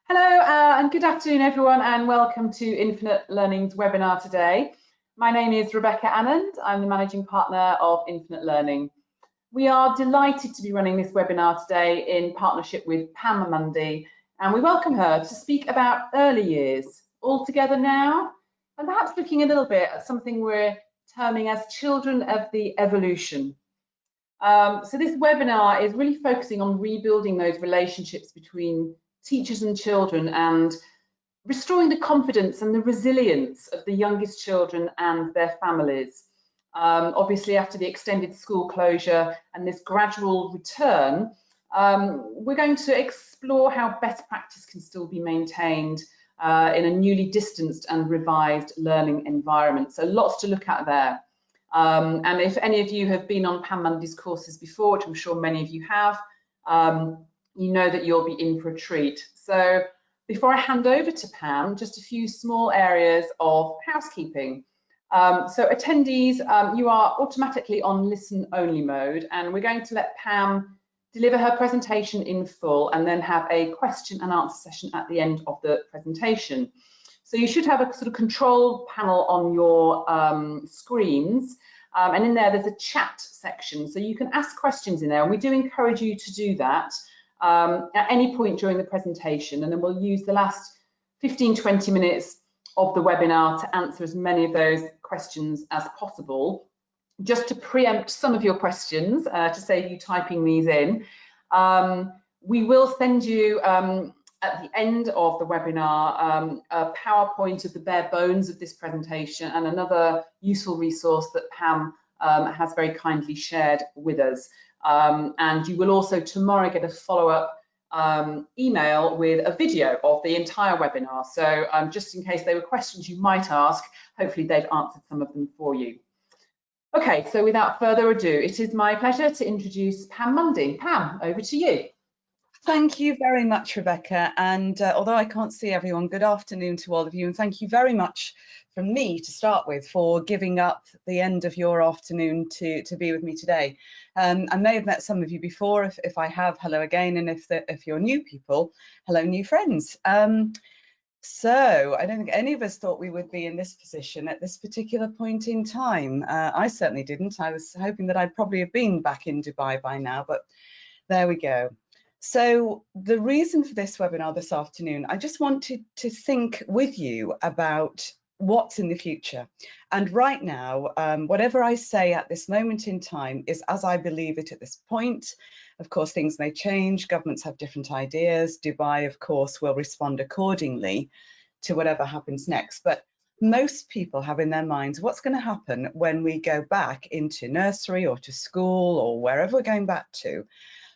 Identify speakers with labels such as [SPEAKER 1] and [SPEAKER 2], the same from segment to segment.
[SPEAKER 1] Hello and good afternoon everyone, and welcome to Infinite Learning's webinar today. My name is Rebecca Anand. I'm the Managing Partner of Infinite Learning. We are delighted to be running this webinar today in partnership with Pam Mundy, and we welcome her to speak about early years, all together now, and perhaps looking a little bit at something we're terming as children of the evolution. So this webinar is really focusing on rebuilding those relationships between teachers and children and restoring the confidence and the resilience of the youngest children and their families. Obviously, after the extended school closure and this gradual return, we're going to explore how best practice can still be maintained in a newly distanced and revised learning environment. So lots to look at there. And if any of you have been on Pam Mundy's courses before, which I'm sure many of you have, you know that you'll be in for a treat. So before I hand over to Pam, just a few small areas of housekeeping. So attendees, you are automatically on listen only mode, and we're going to let Pam deliver her presentation in full and then have a question and answer session at the end of the presentation. So you should have a sort of control panel on your screens, and in there there's a chat section, so you can ask questions in there, and we do encourage you to do that at any point during the presentation, and then we'll use the last 15-20 minutes of the webinar to answer as many of those questions as possible. Just to preempt some of your questions, to save you typing these in, we will send you at the end of the webinar a PowerPoint of the bare bones of this presentation and another useful resource that Pam has very kindly shared with us. And you will also tomorrow get a follow-up email with a video of the entire webinar. So just in case there were questions you might ask, hopefully they've answered some of them for you. Okay, so without further ado, it is my pleasure to introduce Pam Mundy. Pam, over to you.
[SPEAKER 2] Thank you very much, Rebecca. And although I can't see everyone, good afternoon to all of you. And thank you very much from me to start with for giving up the end of your afternoon to be with me today. I may have met some of you before. If I have, hello again. And if you're new people, hello, new friends. So I don't think any of us thought we would be in this position at this particular point in time. I certainly didn't. I was hoping that I'd probably have been back in Dubai by now, but there we go. So the reason for this webinar this afternoon, I just wanted to think with you about what's in the future. And right now, whatever I say at this moment in time is as I believe it at this point. Of course, things may change. Governments have different ideas. Dubai, of course, will respond accordingly to whatever happens next. But most people have in their minds what's going to happen when we go back into nursery or to school or wherever we're going back to.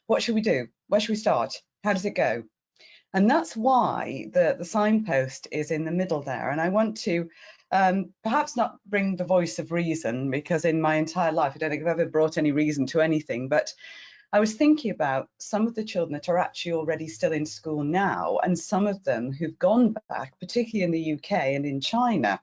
[SPEAKER 2] What should we do? Where should we start? How does it go? And that's why the signpost is in the middle there. And I want to perhaps not bring the voice of reason, because in my entire life, I don't think I've ever brought any reason to anything. But I was thinking about some of the children that are actually already still in school now, and some of them who've gone back, particularly in the UK and in China.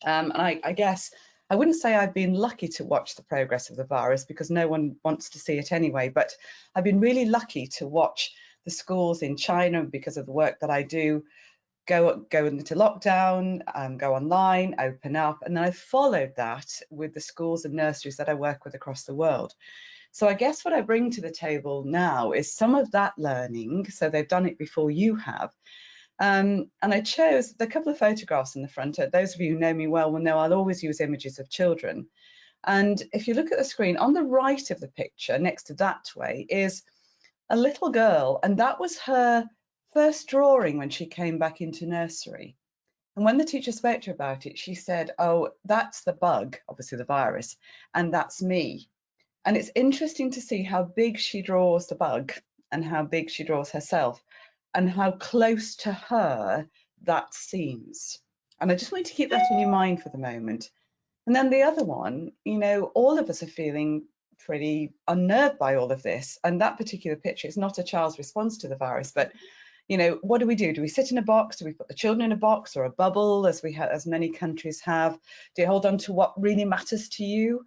[SPEAKER 2] And I guess I wouldn't say I've been lucky to watch the progress of the virus, because no one wants to see it anyway, but I've been really lucky to watch the schools in China, because of the work that I do, go into lockdown, go online, open up, and then I followed that with the schools and nurseries that I work with across the world. So I guess what I bring to the table now is some of that learning, so they've done it before you have. And I chose a couple of photographs in the front. Those of you who know me well will know I'll always use images of children. And if you look at the screen, on the right of the picture, next to that way, is a little girl. And that was her first drawing when she came back into nursery. And when the teacher spoke to her about it, she said, oh, that's the bug, obviously the virus, and that's me. And it's interesting to see how big she draws the bug and how big she draws herself, and how close to her that seems. And I just want you to keep that in your mind for the moment. And then the other one, you know, all of us are feeling pretty unnerved by all of this. And that particular picture is not a child's response to the virus, but, you know, what do we do? Do we sit in a box? Do we put the children in a box or a bubble, as many countries have? Do you hold on to what really matters to you?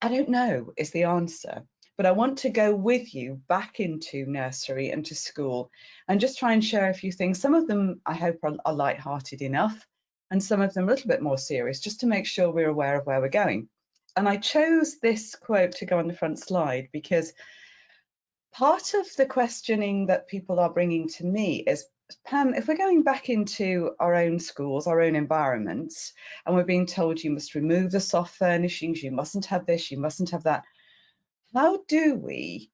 [SPEAKER 2] I don't know is the answer. but I want to go with you back into nursery and to school and just try and share a few things. Some of them I hope are light-hearted enough, and some of them a little bit more serious, just to make sure we're aware of where we're going. And I chose this quote to go on the front slide because part of the questioning that people are bringing to me is, Pam, if we're going back into our own schools, our own environments, and we're being told you must remove the soft furnishings, you mustn't have this, you mustn't have that, how do we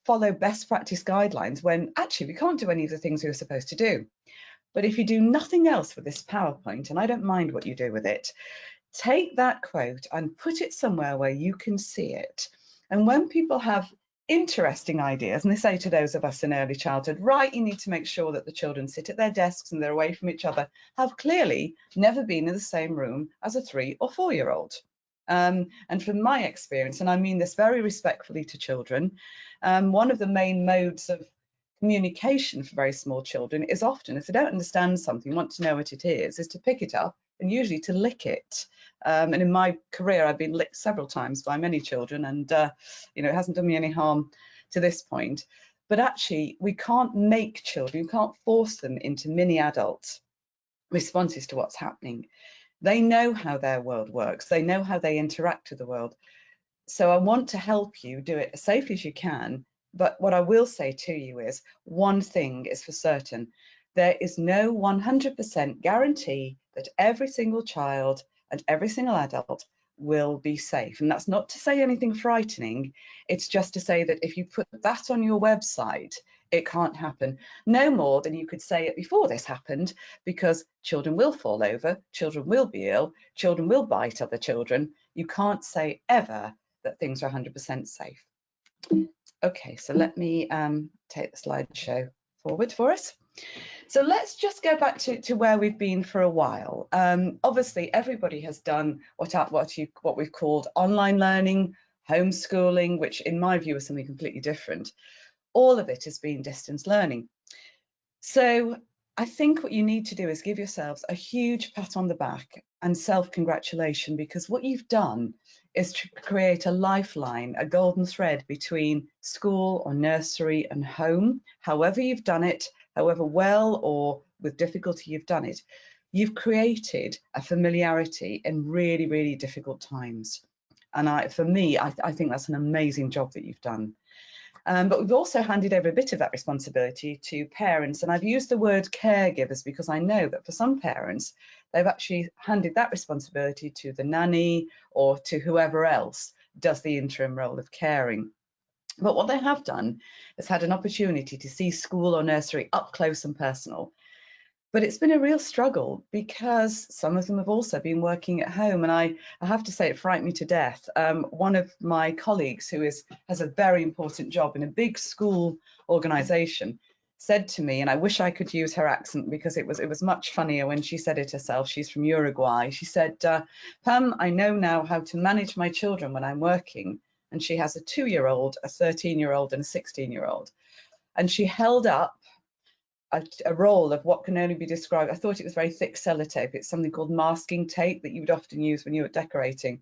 [SPEAKER 2] follow best practice guidelines when actually we can't do any of the things we were supposed to do? But if you do nothing else with this PowerPoint, and I don't mind what you do with it, take that quote and put it somewhere where you can see it. And when people have interesting ideas, and they say to those of us in early childhood, right, you need to make sure that the children sit at their desks and they're away from each other, have clearly never been in the same room as a 3 or 4-year-old. And from my experience, and I mean this very respectfully to children, one of the main modes of communication for very small children is often, if they don't understand something, want to know what it is to pick it up and usually to lick it. And in my career, I've been licked several times by many children, and you know, it hasn't done me any harm to this point. But actually, we can't make children, we can't force them into mini adult responses to what's happening. They know how their world works, they know how they interact with the world. So I want to help you do it as safely as you can. But what I will say to you is, one thing is for certain, there is no 100% guarantee that every single child and every single adult will be safe. And that's not to say anything frightening, it's just to say that if you put that on your website, it can't happen. No more than you could say it before this happened, because children will fall over, children will be ill, children will bite other children. You can't say ever that things are 100% safe. Okay, so let me take the slideshow forward for us. So let's just go back to where we've been for a while. Obviously, everybody has done what we've called online learning, homeschooling, which in my view is something completely different. All of it has been distance learning. So I think what you need to do is give yourselves a huge pat on the back and self-congratulation, because what you've done is to create a lifeline, a golden thread between school or nursery and home. However you've done it, however well or with difficulty you've done it, you've created a familiarity in really, really difficult times. And for me, I think that's an amazing job that you've done. But we've also handed over a bit of that responsibility to parents. And I've used the word caregivers because I know that for some parents, they've actually handed that responsibility to the nanny or to whoever else does the interim role of caring. But what they have done is had an opportunity to see school or nursery up close and personal. But it's been a real struggle because some of them have also been working at home. And I have to say, it frightened me to death. One of my colleagues who has a very important job in a big school organization said to me, and I wish I could use her accent because it was much funnier when she said it herself. She's from Uruguay. She said, Pam, I know now how to manage my children when I'm working. And she has a 2-year-old, a 13-year-old, and a 16-year-old. And she held up a roll of what can only be described, I thought it was very thick sellotape. It's something called masking tape that you would often use when you were decorating.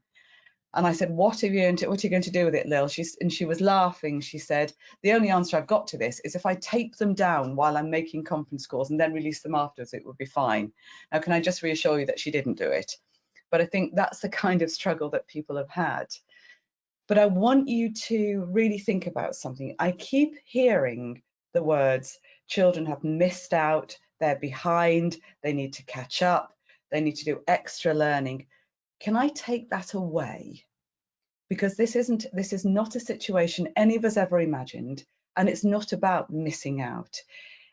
[SPEAKER 2] And I said, what are you going to do with it, Lil? And she was laughing. She said, the only answer I've got to this is if I tape them down while I'm making conference calls and then release them afterwards, it would be fine. Now, can I just reassure you that she didn't do it? But I think that's the kind of struggle that people have had. But I want you to really think about something. I keep hearing the words, children have missed out, they're behind, they need to catch up, they need to do extra learning. Can I take that away? Because this is not a situation any of us ever imagined, and it's not about missing out.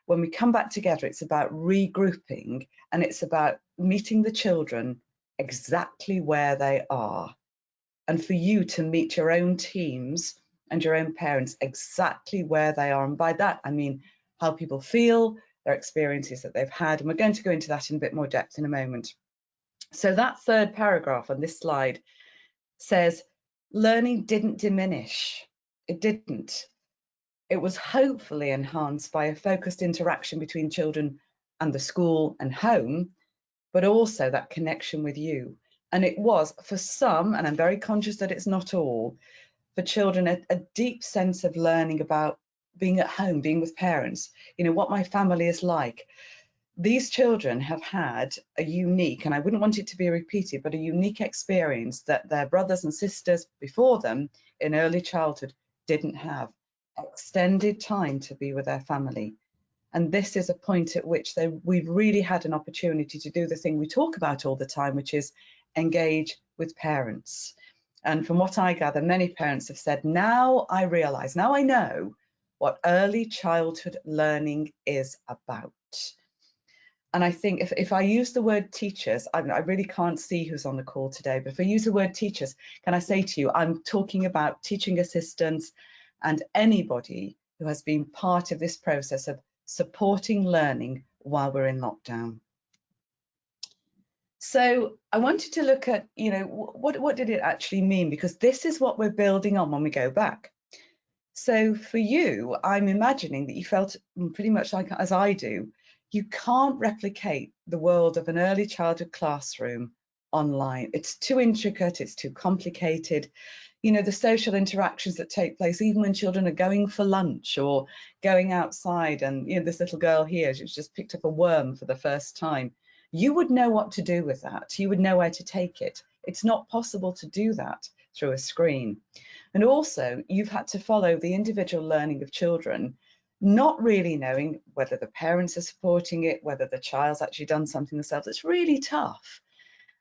[SPEAKER 2] When we come back together, it's about regrouping, and it's about meeting the children exactly where they are, and for you to meet your own teams and your own parents exactly where they are. And by that, I mean how people feel, their experiences that they've had. And we're going to go into that in a bit more depth in a moment. So that third paragraph on this slide says, learning didn't diminish. It didn't. It was hopefully enhanced by a focused interaction between children and the school and home, but also that connection with you. And it was for some, and I'm very conscious that it's not all, for children a deep sense of learning about being at home, being with parents, you know, what my family is like. These children have had a unique, and I wouldn't want it to be repeated, but a unique experience that their brothers and sisters before them in early childhood didn't have. Extended time to be with their family. And this is a point at which we've really had an opportunity to do the thing we talk about all the time, which is engage with parents. And from what I gather, many parents have said, now I realise, now I know what early childhood learning is about. And I think if I use the word teachers, I really can't see who's on the call today, but if I use the word teachers, can I say to you, I'm talking about teaching assistants and anybody who has been part of this process of supporting learning while we're in lockdown. So I wanted to look at, you know, what did it actually mean? Because this is what we're building on when we go back. So for you, I'm imagining that you felt pretty much like as I do. You can't replicate the world of an early childhood classroom online. It's too intricate, it's too complicated. You know, the social interactions that take place, even when children are going for lunch or going outside, and you know, this little girl here, she's just picked up a worm for the first time. You would know what to do with that. You would know where to take it. It's not possible to do that through a screen. And also, you've had to follow the individual learning of children, not really knowing whether the parents are supporting it, whether the child's actually done something themselves. It's really tough.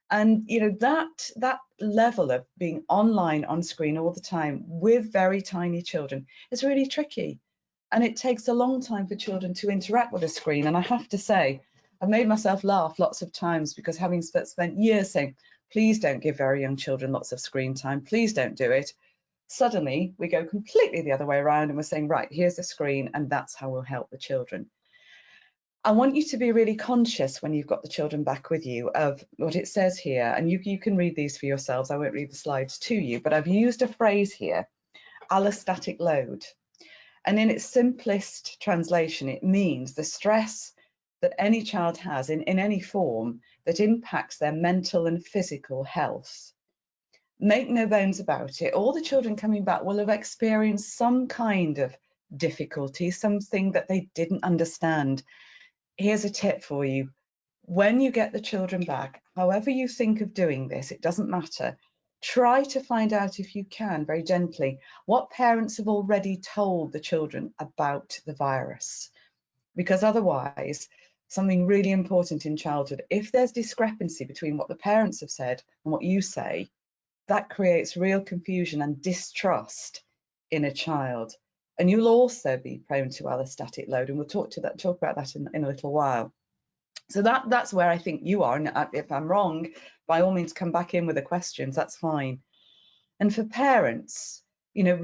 [SPEAKER 2] And you know, that level of being online on screen all the time with very tiny children is really tricky. And it takes a long time for children to interact with a screen. And I have to say, I've made myself laugh lots of times because having spent years saying, please don't give very young children lots of screen time, please don't do it. Suddenly we go completely the other way around and we're saying, right, here's the screen and that's how we'll help the children. I want you to be really conscious when you've got the children back with you of what it says here, and you can read these for yourselves. I won't read the slides to you, but I've used a phrase here, allostatic load. And in its simplest translation, it means the stress that any child has in any form that impacts their mental and physical health. Make no bones about it, all the children coming back will have experienced some kind of difficulty, something that they didn't understand. Here's a tip for you. When you get the children back, however you think of doing this, it doesn't matter. Try to find out, if you can, very gently, what parents have already told the children about the virus. Because otherwise, something really important in childhood, if there's discrepancy between what the parents have said and what you say, that creates real confusion and distrust in a child. And you'll also be prone to allostatic load, and we'll talk about that in a little while. So that's where I think you are, and if I'm wrong, by all means come back in with the questions, that's fine. And for parents, you know,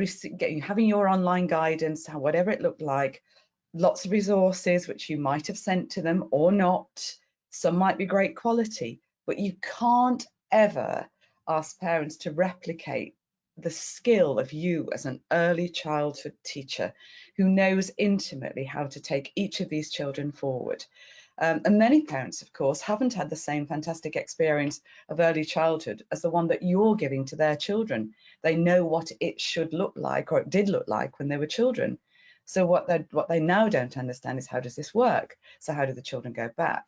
[SPEAKER 2] having your online guidance, whatever it looked like, lots of resources which you might have sent to them or not, some might be great quality, but you can't ever ask parents to replicate the skill of you as an early childhood teacher who knows intimately how to take each of these children forward. And many parents, of course, haven't had the same fantastic experience of early childhood as the one that you're giving to their children. They know what it should look like, or it did look like when they were children. So what they now don't understand is, how does this work? So how do the children go back?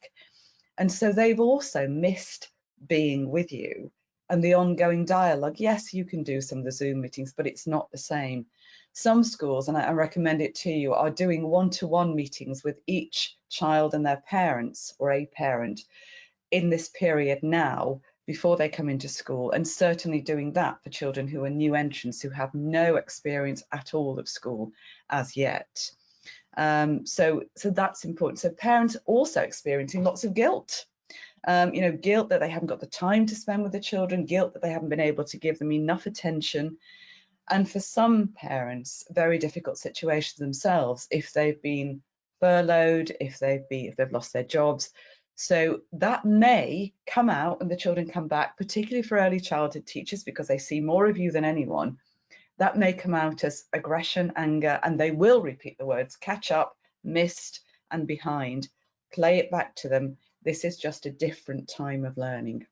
[SPEAKER 2] And so they've also missed being with you and the ongoing dialogue. Yes, you can do some of the Zoom meetings, but it's not the same. Some schools, and I recommend it to you, are doing one-to-one meetings with each child and their parents or a parent in this period now before they come into school, and certainly doing that for children who are new entrants who have no experience at all of school as yet. So that's important. So parents also experiencing lots of guilt. You know, guilt that they haven't got the time to spend with the children, guilt that they haven't been able to give them enough attention. And for some parents, very difficult situations themselves if they've been furloughed, if they've lost their jobs. So that may come out when the children come back, particularly for early childhood teachers, because they see more of you than anyone. That may come out as aggression, anger, and they will repeat the words catch up, missed, and behind. Play it back to them. This is just a different time of learning.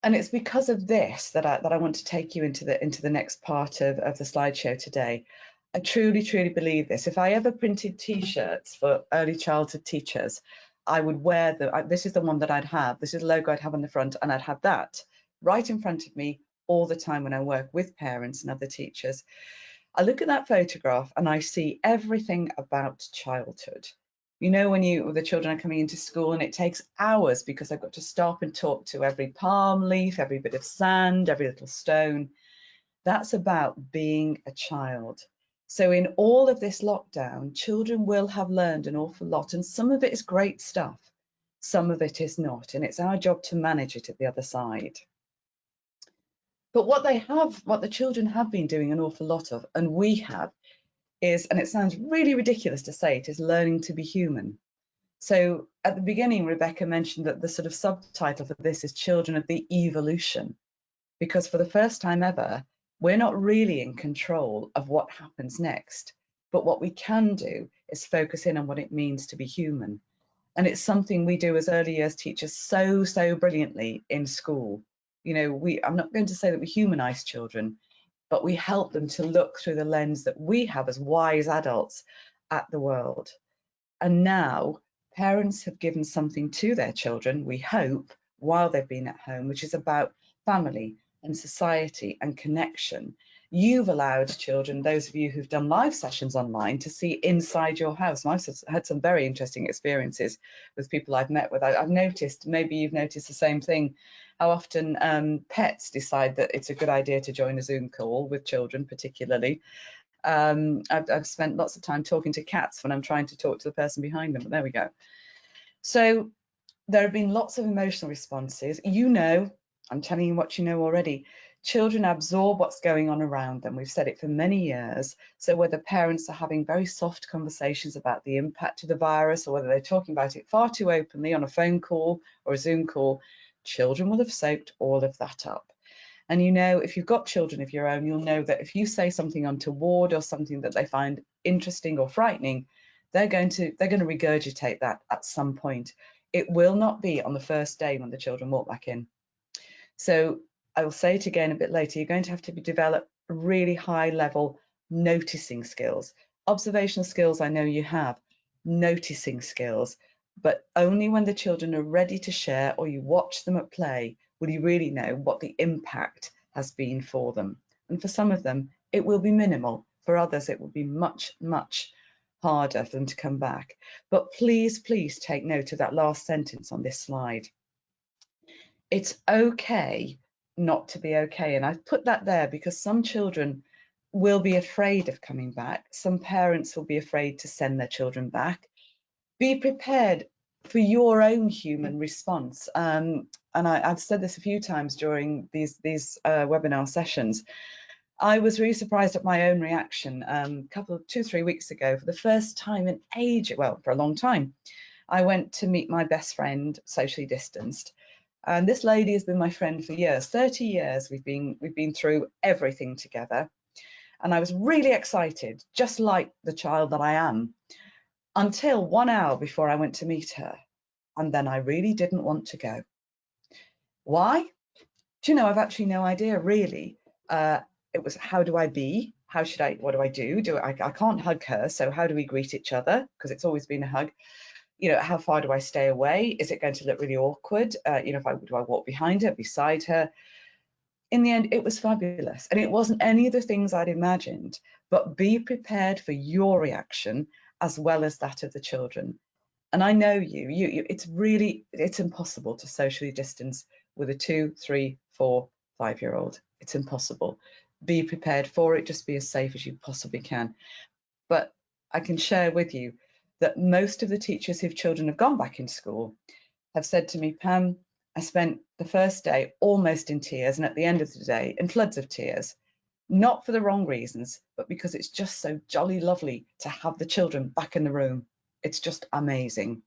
[SPEAKER 2] And it's because of this that I want to take you into the next part of the slideshow today. I truly, truly believe this. If I ever printed T-shirts for early childhood teachers, I would wear this is the one that I'd have. This is the logo I'd have on the front, and I'd have that right in front of me all the time when I work with parents and other teachers. I look at that photograph and I see everything about childhood. You know, when the children are coming into school and it takes hours because I've got to stop and talk to every palm leaf, every bit of sand, every little stone. That's about being a child. So in all of this lockdown, children will have learned an awful lot, and some of it is great stuff, some of it is not, and it's our job to manage it at the other side. But what the children have been doing an awful lot of, and we have, is, and it sounds really ridiculous to say it, is learning to be human. So at the beginning, Rebecca mentioned that the sort of subtitle for this is Children of the Evolution, because for the first time ever, we're not really in control of what happens next. But what we can do is focus in on what it means to be human. And it's something we do as early years teachers so brilliantly in school. You know, I'm not going to say that we humanize children, but we help them to look through the lens that we have as wise adults at the world. And now parents have given something to their children, we hope, while they've been at home, which is about family and society and connection. You've allowed children, those of you who've done live sessions online, to see inside your house. And I've had some very interesting experiences with people I've met with. I've noticed, maybe you've noticed the same thing, how often pets decide that it's a good idea to join a Zoom call with children, particularly. I've spent lots of time talking to cats when I'm trying to talk to the person behind them, but there we go. So there have been lots of emotional responses. You know, I'm telling you what you know already. Children absorb what's going on around them. We've said it for many years. So whether parents are having very soft conversations about the impact of the virus, or whether they're talking about it far too openly on a phone call or a Zoom call, children will have soaked all of that up. And you know, if you've got children of your own, you'll know that if you say something untoward or something that they find interesting or frightening, they're going to regurgitate that at some point. It will not be on the first day when the children walk back in. So I will say it again a bit later, you're going to have to develop really high level noticing skills. Observational skills, I know you have, noticing skills, but only when the children are ready to share or you watch them at play will you really know what the impact has been for them. And for some of them, it will be minimal. For others, it will be much, much harder for them to come back. But please, please take note of that last sentence on this slide. It's okay not to be okay. And I've put that there because some children will be afraid of coming back. Some parents will be afraid to send their children back. Be prepared for your own human response. And I've said this a few times during these webinar sessions. I was really surprised at my own reaction. 2-3 weeks ago, for the first time in ages, well, for a long time, I went to meet my best friend, socially distanced. And this lady has been my friend for years, 30 years. We've been through everything together. And I was really excited, just like the child that I am, until 1 hour before I went to meet her. And then I really didn't want to go. Why? Do you know, I've actually no idea, really. It was, how do I be? What do I do? I can't hug her, so how do we greet each other? Because it's always been a hug. You know, how far do I stay away? Is it going to look really awkward? You know, do I walk behind her, beside her? In the end, it was fabulous. And it wasn't any of the things I'd imagined, but be prepared for your reaction as well as that of the children. And I know it's impossible to socially distance with a 2, 3, 4, 5-year-old. It's impossible. Be prepared for it. Just be as safe as you possibly can. But I can share with you that most of the teachers whose children have gone back in school have said to me, Pam, I spent the first day almost in tears, and at the end of the day in floods of tears, not for the wrong reasons, but because it's just so jolly lovely to have the children back in the room. It's just amazing.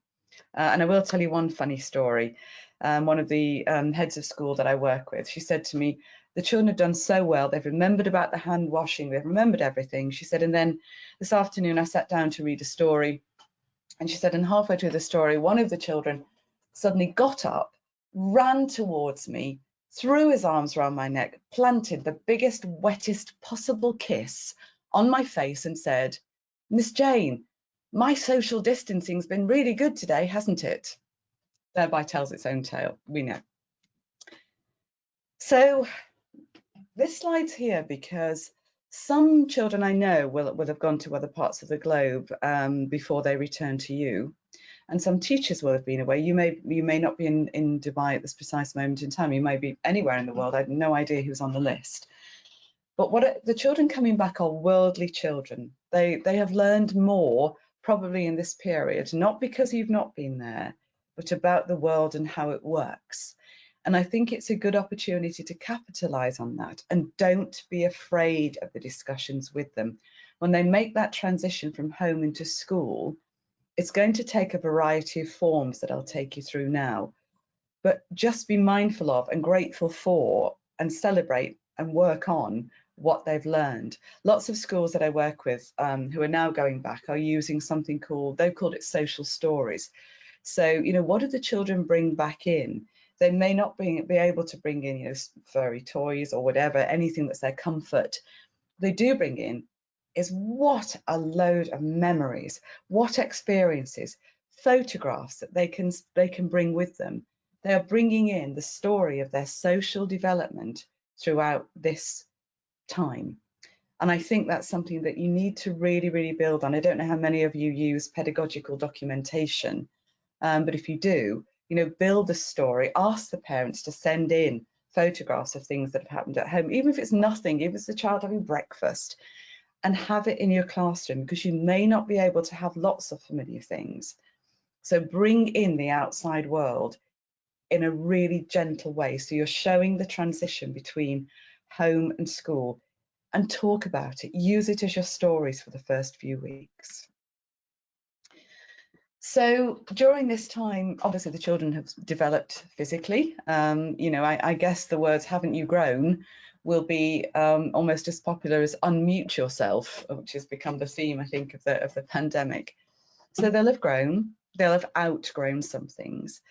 [SPEAKER 2] And I will tell you one funny story. One of the heads of school that I work with, she said to me, the children have done so well. They've remembered about the hand washing. They've remembered everything. She said, and then this afternoon I sat down to read a story. And she said, and halfway through the story, one of the children suddenly got up, ran towards me, threw his arms around my neck, planted the biggest, wettest possible kiss on my face and said, "Miss Jane, my social distancing's been really good today, hasn't it?" Thereby tells its own tale, we know. So this slide's here because some children I know will have gone to other parts of the globe before they return to you, and some teachers will have been away. You may not be in Dubai at this precise moment in time. You may be anywhere in the world. I have no idea who's on the list. But the children coming back are worldly children. They have learned more probably in this period, not because you've not been there, but about the world and how it works. And I think it's a good opportunity to capitalize on that, and don't be afraid of the discussions with them. When they make that transition from home into school, it's going to take a variety of forms that I'll take you through now. But just be mindful of and grateful for and celebrate and work on what they've learned. Lots of schools that I work with who are now going back are using something they've called it social stories. So, you know, what do the children bring back in? They may not be able to bring in, you know, furry toys or whatever, anything that's their comfort. They do bring in is what a load of memories, what experiences, photographs that they can bring with them. They are bringing in the story of their social development throughout this time. And I think that's something that you need to really, really build on. I don't know how many of you use pedagogical documentation, but if you do, you know, build a story, ask the parents to send in photographs of things that have happened at home, even if it's nothing, even if it's the child having breakfast, and have it in your classroom, because you may not be able to have lots of familiar things. So bring in the outside world in a really gentle way. So you're showing the transition between home and school, and talk about it. Use it as your stories for the first few weeks. So during this time, obviously the children have developed physically. You know, I guess the words "haven't you grown" will be almost as popular as "unmute yourself," which has become the theme, I think, of the pandemic. So they'll have grown, they'll have outgrown some things.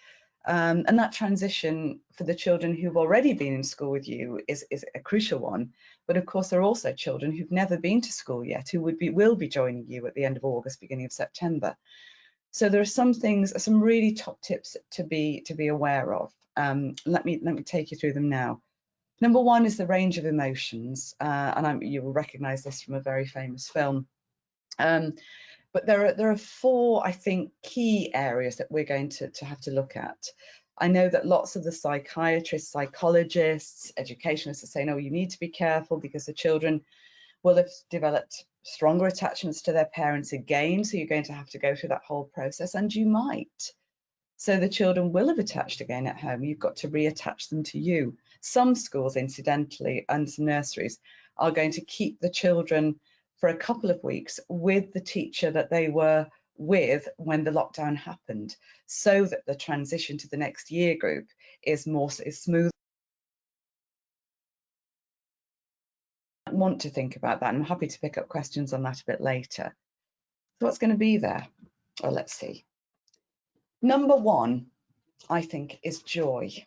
[SPEAKER 2] And that transition for the children who've already been in school with you is a crucial one. But of course, there are also children who've never been to school yet, who will be joining you at the end of August, beginning of September. So there are some things, some really top tips to be aware of. Let me take you through them now. Number one is the range of emotions, and you will recognise this from a very famous film. But there are four, I think, key areas that we're going to have to look at. I know that lots of the psychiatrists, psychologists, educationalists are saying, oh, you need to be careful because the children will have developed stronger attachments to their parents again, so you're going to have to go through that whole process, and you might. So the children will have attached again at home. You've got to reattach them to you. Some schools, incidentally, and some nurseries are going to keep the children for a couple of weeks with the teacher that they were with when the lockdown happened, so that the transition to the next year group is smooth. I want to think about that. I'm happy to pick up questions on that a bit later. So what's going to be there? Well, let's see. Number one, I think, is joy.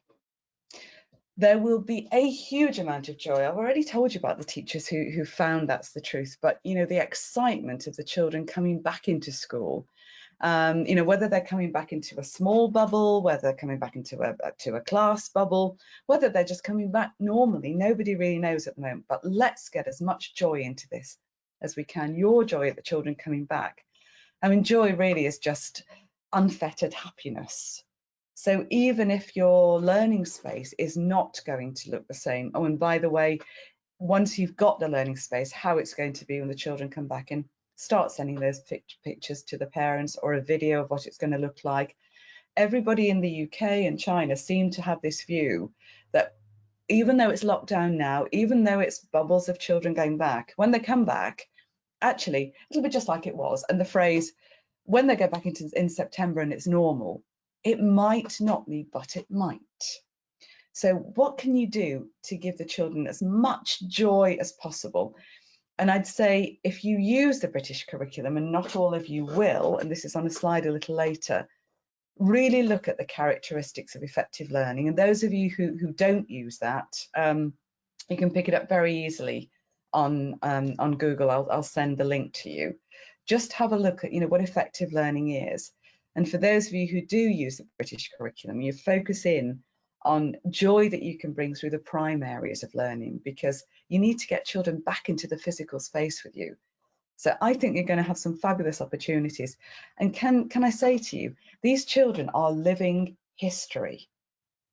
[SPEAKER 2] There will be a huge amount of joy. I've already told you about the teachers who found that's the truth, but you know, the excitement of the children coming back into school, you know, whether they're coming back into a small bubble, whether they're coming back into a class bubble, whether they're just coming back normally, nobody really knows at the moment. But let's get as much joy into this as we can. Your joy at the children coming back. I mean, joy really is just unfettered happiness. So even if your learning space is not going to look the same, oh, and by the way, once you've got the learning space, how it's going to be when the children come back in, start sending those pictures to the parents or a video of what it's going to look like. Everybody in the UK and China seem to have this view that even though it's locked down now, even though it's bubbles of children going back, when they come back, actually, it'll be just like it was. And the phrase, when they go back in September and it's normal, it might not be, but it might. So what can you do to give the children as much joy as possible? And I'd say if you use the British curriculum, and not all of you will, and this is on a slide a little later, really look at the characteristics of effective learning. And those of you who don't use that, you can pick it up very easily on Google. I'll send the link to you. Just have a look at, what effective learning is. And for those of you who do use the British curriculum, you focus in on joy that you can bring through the prime areas of learning, because you need to get children back into the physical space with you. So I think you're going to have some fabulous opportunities. And can I say to you, these children are living history.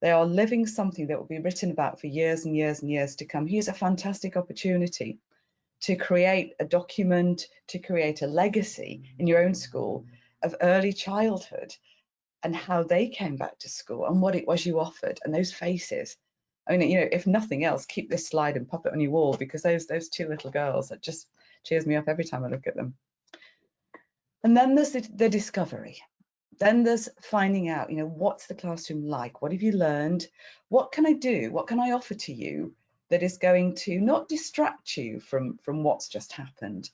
[SPEAKER 2] They are living something that will be written about for years and years and years to come. Here's a fantastic opportunity to create a document, to create a legacy in your own school of early childhood and how they came back to school and what it was you offered, and those faces. I mean, if nothing else, keep this slide and pop it on your wall, because those two little girls, that just cheers me up every time I look at them. And then there's the discovery. Then there's finding out, what's the classroom like? What have you learned? What can I do? What can I offer to you that is going to not distract you from what's just happened,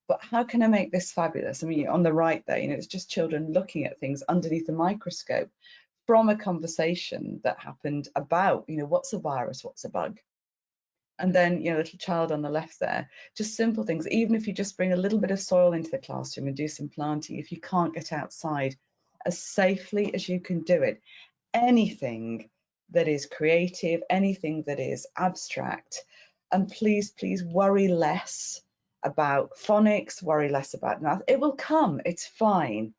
[SPEAKER 2] but how can I make this fabulous? I mean, on the right there, it's just children looking at things underneath the microscope from a conversation that happened about, what's a virus, what's a bug? And then, little child on the left there, just simple things. Even if you just bring a little bit of soil into the classroom and do some planting, if you can't get outside, as safely as you can do it, anything that is creative, anything that is abstract, and please worry less about phonics, worry less about math. It will come, it's fine.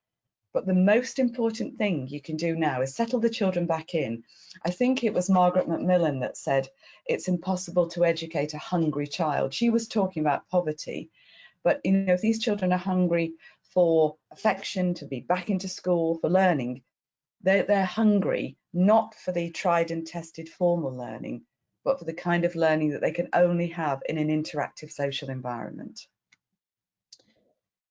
[SPEAKER 2] But the most important thing you can do now is settle the children back in. I think it was Margaret Macmillan that said it's impossible to educate a hungry child. She was talking about poverty, but if these children are hungry for affection, to be back into school, for learning, they're hungry not for the tried and tested formal learning, but for the kind of learning that they can only have in an interactive social environment.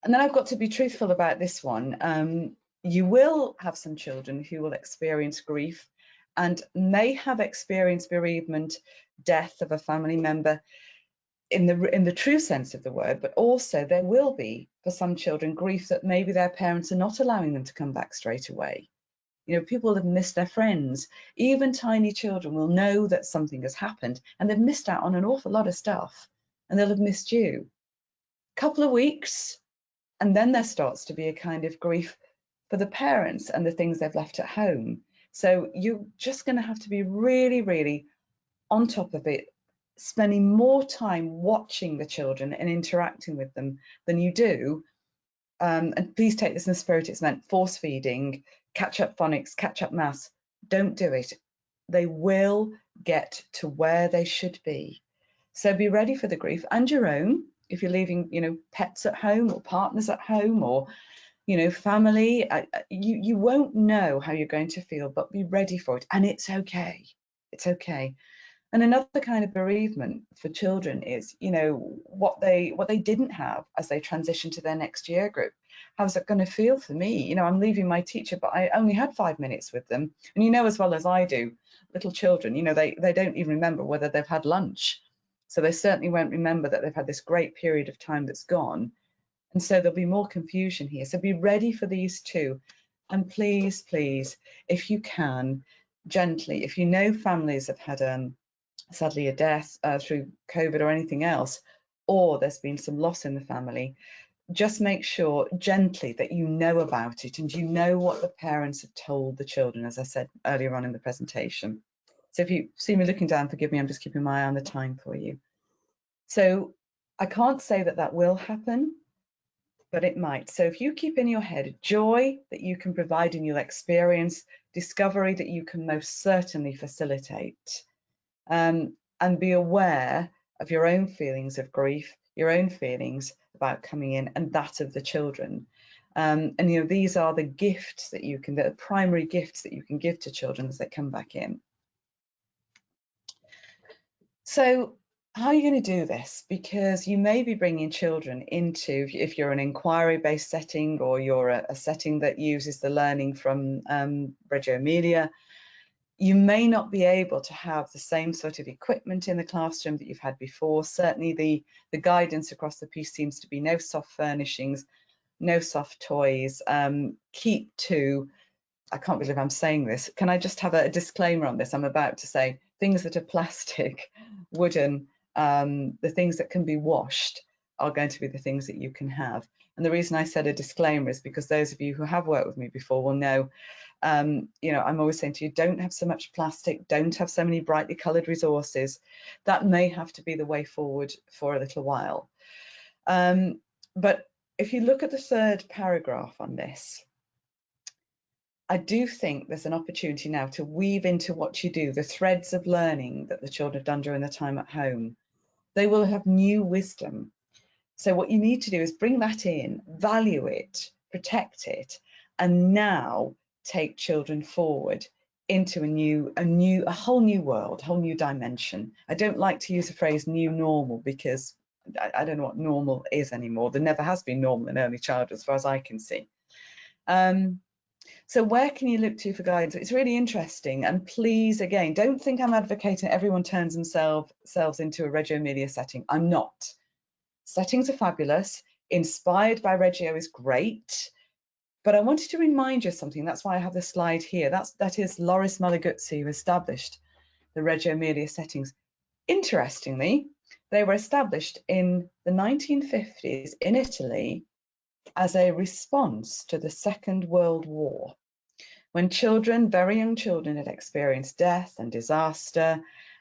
[SPEAKER 2] And then I've got to be truthful about this one. You will have some children who will experience grief and may have experienced bereavement, death of a family member in the true sense of the word, but also there will be, for some children, grief that maybe their parents are not allowing them to come back straight away. People have missed their friends. Even tiny children will know that something has happened and they've missed out on an awful lot of stuff, and they'll have missed you. Couple of weeks, and then there starts to be a kind of grief for the parents and the things they've left at home. So you're just going to have to be really, really on top of it, spending more time watching the children and interacting with them than you do. And please take this in the spirit it's meant, force feeding, catch up phonics, catch up maths. Don't do it. They will get to where they should be. So be ready for the grief, and your own, if you're leaving, pets at home or partners at home or, family. You won't know how you're going to feel, but be ready for it. And it's okay. It's okay. And another kind of bereavement for children is, what they didn't have as they transition to their next year group. How's it going to feel for me? I'm leaving my teacher, but I only had 5 minutes with them. And as well as I do, little children, they don't even remember whether they've had lunch. So they certainly won't remember that they've had this great period of time that's gone. And so there'll be more confusion here. So be ready for these too. And please, if you can, gently, if families have had sadly a death through COVID or anything else, or there's been some loss in the family, just make sure gently that you know about it and you know what the parents have told the children, as I said earlier on in the presentation. So if you see me looking down, forgive me, I'm just keeping my eye on the time for you. So I can't say that will happen, but it might. So if you keep in your head joy that you can provide and you'll experience, discovery that you can most certainly facilitate, and be aware of your own feelings of grief, your own feelings about coming in, and that of the children. And these are the gifts that the primary gifts that you can give to children as they come back in. So how are you going to do this? Because you may be bringing children into, if you're an inquiry-based setting or you're a setting that uses the learning from Reggio Emilia, you may not be able to have the same sort of equipment in the classroom that you've had before. Certainly the guidance across the piece seems to be no soft furnishings, no soft toys, keep to I can't believe I'm saying this. Can I just have a disclaimer on this? I'm about to say things that are plastic, wooden, the things that can be washed are going to be the things that you can have. And the reason I said a disclaimer is because those of you who have worked with me before will know, you know, I'm always saying to you, don't have so much plastic, don't have so many brightly coloured resources. That may have to be the way forward for a little while. But if you look at the third paragraph on this, I do think there's an opportunity now to weave into what you do the threads of learning that the children have done during their time at home. They will have new wisdom. So what you need to do is bring that in, value it, protect it, and now take children forward into a whole new world, whole new dimension. I don't like to use the phrase new normal because I don't know what normal is anymore. There never has been normal in early childhood as far as I can see. So where can you look to for guidance? It's really interesting. And please, again, don't think I'm advocating everyone turns themselves into a Reggio Emilia setting. I'm not. Settings are fabulous. Inspired by Reggio is great. But I wanted to remind you of something. That's why I have the slide here. That is Loris Malaguzzi, who established the Reggio Emilia settings. Interestingly, they were established in the 1950s in Italy as a response to the Second World War, when children, very young children, had experienced death and disaster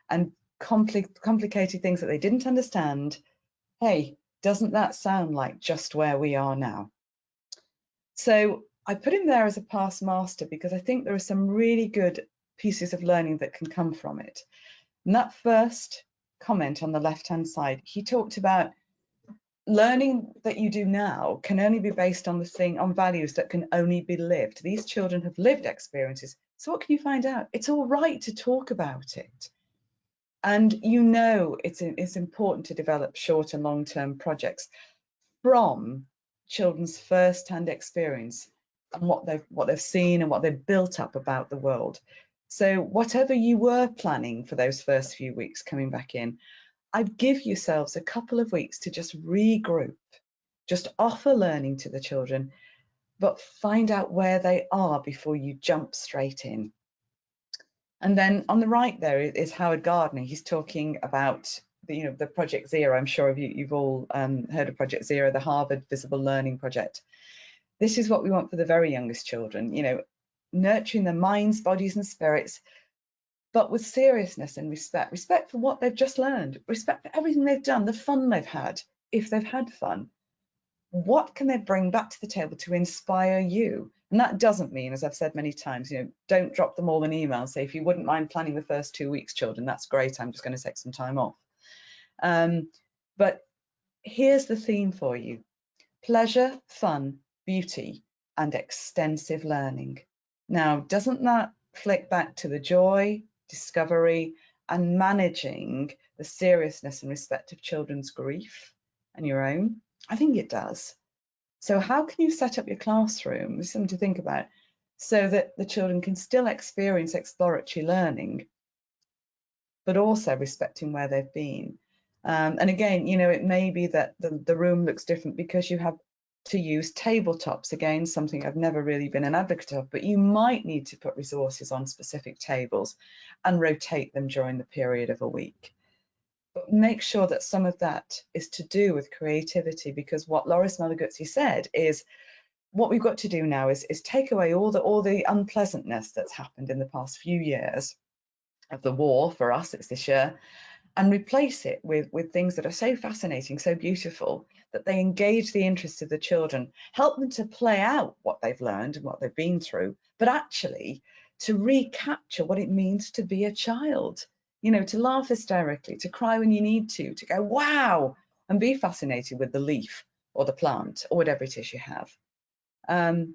[SPEAKER 2] and complicated things that they didn't understand. Hey, doesn't that sound like just where we are now? So I put him there as a past master because I think there are some really good pieces of learning that can come from it. And that first comment on the left-hand side, he talked about learning that you do now can only be based on on values that can only be lived. These children have lived experiences. So what can you find out? It's all right to talk about it. And you know it's important to develop short and long-term projects from children's first-hand experience and what they've seen and what they've built up about the world. So whatever you were planning for those first few weeks coming back in, I'd give yourselves a couple of weeks to just regroup, just offer learning to the children, but find out where they are before you jump straight in. And then on the right there is Howard Gardner. He's talking about the Project Zero. I'm sure you've all heard of Project Zero, the Harvard Visible Learning Project. This is what we want for the very youngest children, nurturing their minds, bodies and spirits, but with seriousness and respect for what they've just learned, respect for everything they've done, the fun they've had, if they've had fun. What can they bring back to the table to inspire you? And that doesn't mean, as I've said many times, don't drop them all an email and say, if you wouldn't mind planning the first 2 weeks, children, that's great, I'm just going to take some time off. But here's the theme for you: pleasure, fun, beauty, and extensive learning. Now, doesn't that flick back to the joy, discovery, and managing the seriousness and respect of children's grief and your own? I think it does. So how can you set up your classroom? There's something to think about, so that the children can still experience exploratory learning, but also respecting where they've been. And again, it may be that the room looks different because you have to use tabletops. Again, something I've never really been an advocate of, but you might need to put resources on specific tables and rotate them during the period of a week. But make sure that some of that is to do with creativity, because what Loris Malaguzzi said is what we've got to do now is take away all the unpleasantness that's happened in the past few years of the war. For us, it's this year, and replace it with things that are so fascinating, so beautiful, that they engage the interest of the children, help them to play out what they've learned and what they've been through, but actually to recapture what it means to be a child, to laugh hysterically, to cry when you need to go, wow, and be fascinated with the leaf or the plant or whatever it is you have.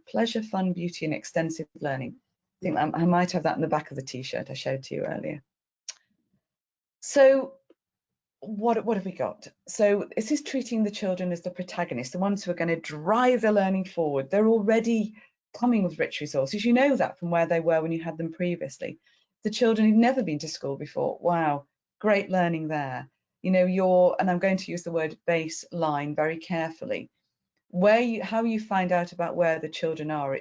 [SPEAKER 2] Pleasure, fun, beauty, and extensive learning. I think I might have that in the back of the t-shirt I showed to you earlier. So what have we got? So this is treating the children as the protagonists, the ones who are going to drive the learning forward. They're already coming with rich resources. You know that from where they were when you had them previously. The children who've never been to school before, wow, great learning there. And I'm going to use the word baseline very carefully. how you find out about where the children are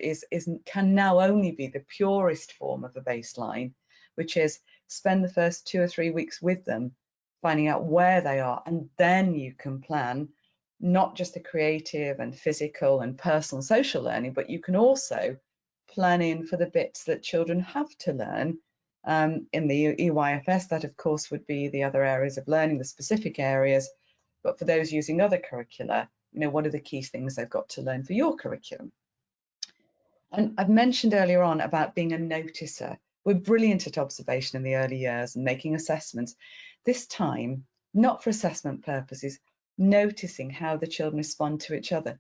[SPEAKER 2] can now only be the purest form of a baseline, which is spend the first 2 or 3 weeks with them, finding out where they are, and then you can plan not just the creative and physical and personal social learning, but you can also plan in for the bits that children have to learn. In the EYFS, that of course would be the other areas of learning, the specific areas, but for those using other curricula, what are the key things they've got to learn for your curriculum? And I've mentioned earlier on about being a noticer. We're brilliant at observation in the early years and making assessments. This time, not for assessment purposes, noticing how the children respond to each other.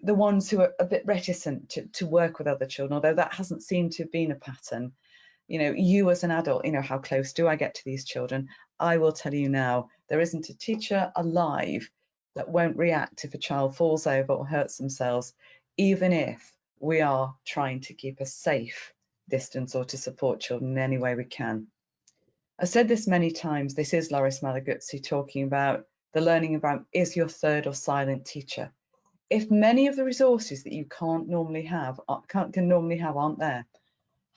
[SPEAKER 2] The ones who are a bit reticent to work with other children, although that hasn't seemed to have been a pattern. You as an adult, how close do I get to these children? I will tell you now, there isn't a teacher alive that won't react if a child falls over or hurts themselves, even if we are trying to keep a safe distance or to support children in any way we can. I've said this many times, this is Loris Malaguzzi talking about the learning environment is your third or silent teacher. If many of the resources that you can normally have aren't there,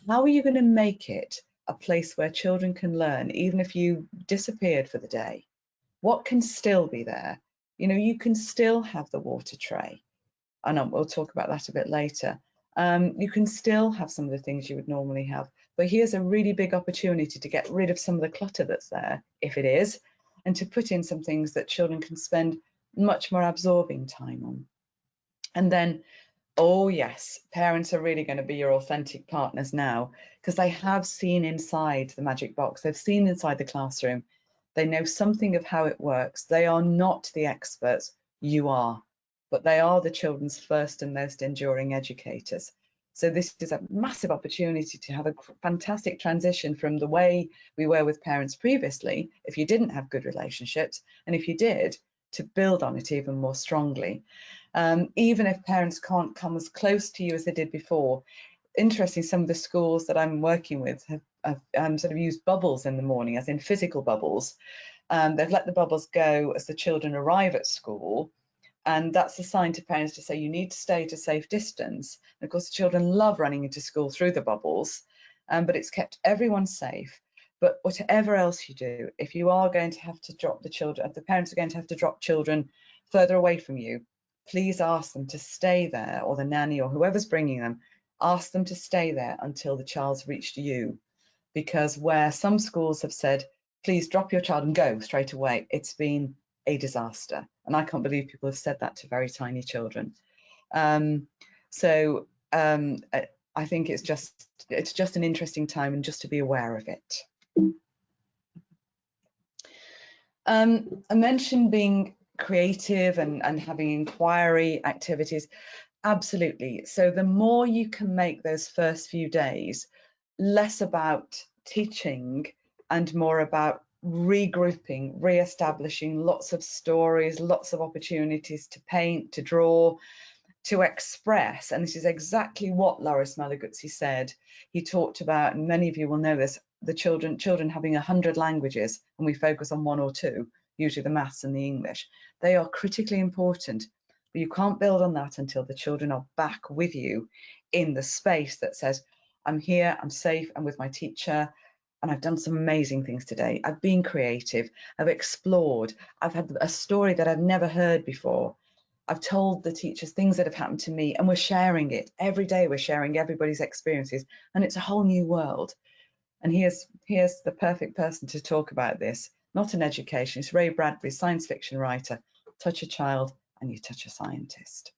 [SPEAKER 2] how are you going to make it a place where children can learn, even if you disappeared for the day? What can still be there? You can still have the water tray, and we'll talk about that a bit later. You can still have some of the things you would normally have, but here's a really big opportunity to get rid of some of the clutter that's there, if it is, and to put in some things that children can spend much more absorbing time on. And then, oh yes, parents are really going to be your authentic partners now, because they have seen inside the magic box, they've seen inside the classroom, they know something of how it works. They are not the experts, you are, but they are the children's first and most enduring educators. So this is a massive opportunity to have a fantastic transition from the way we were with parents previously, if you didn't have good relationships, and if you did, to build on it even more strongly. Even if parents can't come as close to you as they did before. Interesting, some of the schools that I'm working with have sort of used bubbles in the morning, as in physical bubbles. They've let the bubbles go as the children arrive at school, and that's a sign to parents to say you need to stay at a safe distance. And of course, the children love running into school through the bubbles, but it's kept everyone safe. But whatever else you do, if you are going to have to drop the children, if the parents are going to have to drop children further away from you, please ask them to stay there, or the nanny or whoever's bringing them, ask them to stay there until the child's reached you. Because where some schools have said, please drop your child and go straight away, it's been a disaster. And I can't believe people have said that to very tiny children. I think it's just an interesting time, and just to be aware of it. I mentioned being creative and having inquiry activities. Absolutely. So the more you can make those first few days less about teaching and more about regrouping, re-establishing lots of stories, lots of opportunities to paint, to draw, to express. And this is exactly what Loris Malaguzzi said. He talked about, and many of you will know this, the children having 100 languages, and we focus on 1 or 2, usually the maths and the English. They are critically important, but you can't build on that until the children are back with you in the space that says, I'm here, I'm safe, I'm with my teacher, and I've done some amazing things today. I've been creative, I've explored, I've had a story that I've never heard before. I've told the teachers things that have happened to me, and we're sharing it. Every day we're sharing everybody's experiences, and it's a whole new world. And here's the perfect person to talk about this. Not an educationist, Ray Bradbury, science fiction writer. Touch a child and you touch a scientist.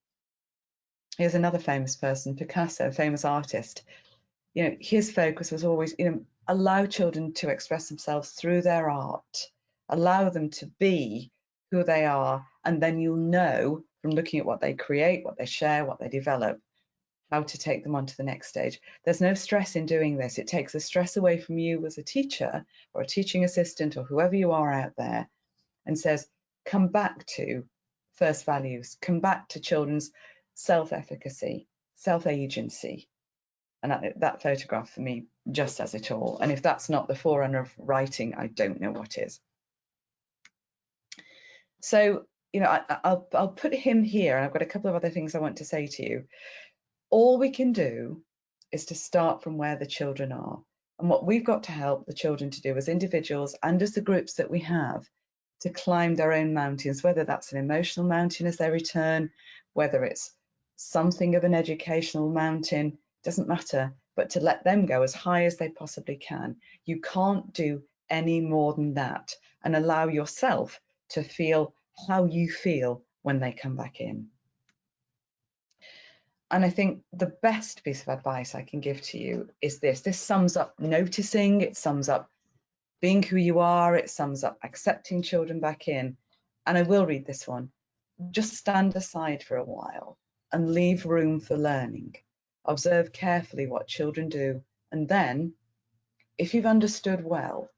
[SPEAKER 2] Here's another famous person, Picasso, famous artist. His focus was always, allow children to express themselves through their art. Allow them to be who they are, and then you'll know from looking at what they create, what they share, what they develop, how to take them on to the next stage. There's no stress in doing this. It takes the stress away from you as a teacher or a teaching assistant or whoever you are out there, and says, come back to first values, come back to children's self-efficacy, self-agency. And that photograph for me just says it all. And if that's not the forerunner of writing, I don't know what is. So you know, I'll put him here, and I've got a couple of other things I want to say to you. All we can do is to start from where the children are. And what we've got to help the children to do as individuals and as the groups that we have, to climb their own mountains, whether that's an emotional mountain as they return, whether it's something of an educational mountain, doesn't matter, but to let them go as high as they possibly can. You can't do any more than that, and allow yourself to feel how you feel when they come back in. And I think the best piece of advice I can give to you is this. This sums up noticing, it sums up being who you are, it sums up accepting children back in. And I will read this one. Just stand aside for a while and leave room for learning. Observe carefully what children do. And then, if you've understood well,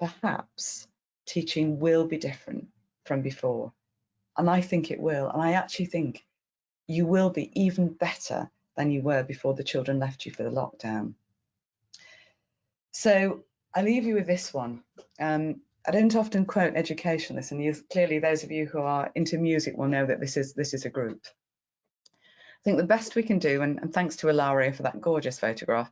[SPEAKER 2] perhaps teaching will be different from before. And I think it will. And I actually think you will be even better than you were before the children left you for the lockdown. So I leave you with this one. I don't often quote educationalists, and clearly those of you who are into music will know that this is a group. I think the best we can do, and thanks to Ilaria for that gorgeous photograph,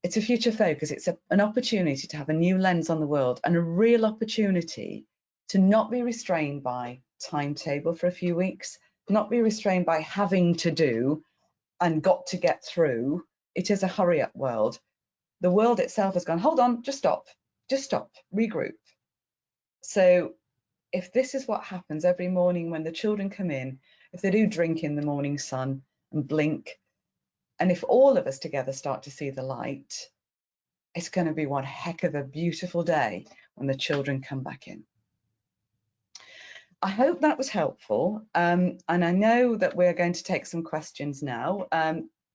[SPEAKER 2] it's a future focus. It's an opportunity to have a new lens on the world, and a real opportunity to not be restrained by timetable for a few weeks, not be restrained by having to do and got to get through. It is a hurry up world. The world itself has gone, hold on, just stop, regroup. So if this is what happens every morning when the children come in, if they do drink in the morning sun and blink, and if all of us together start to see the light, it's going to be one heck of a beautiful day when the children come back in. I hope that was helpful, and I know that we're going to take some questions now.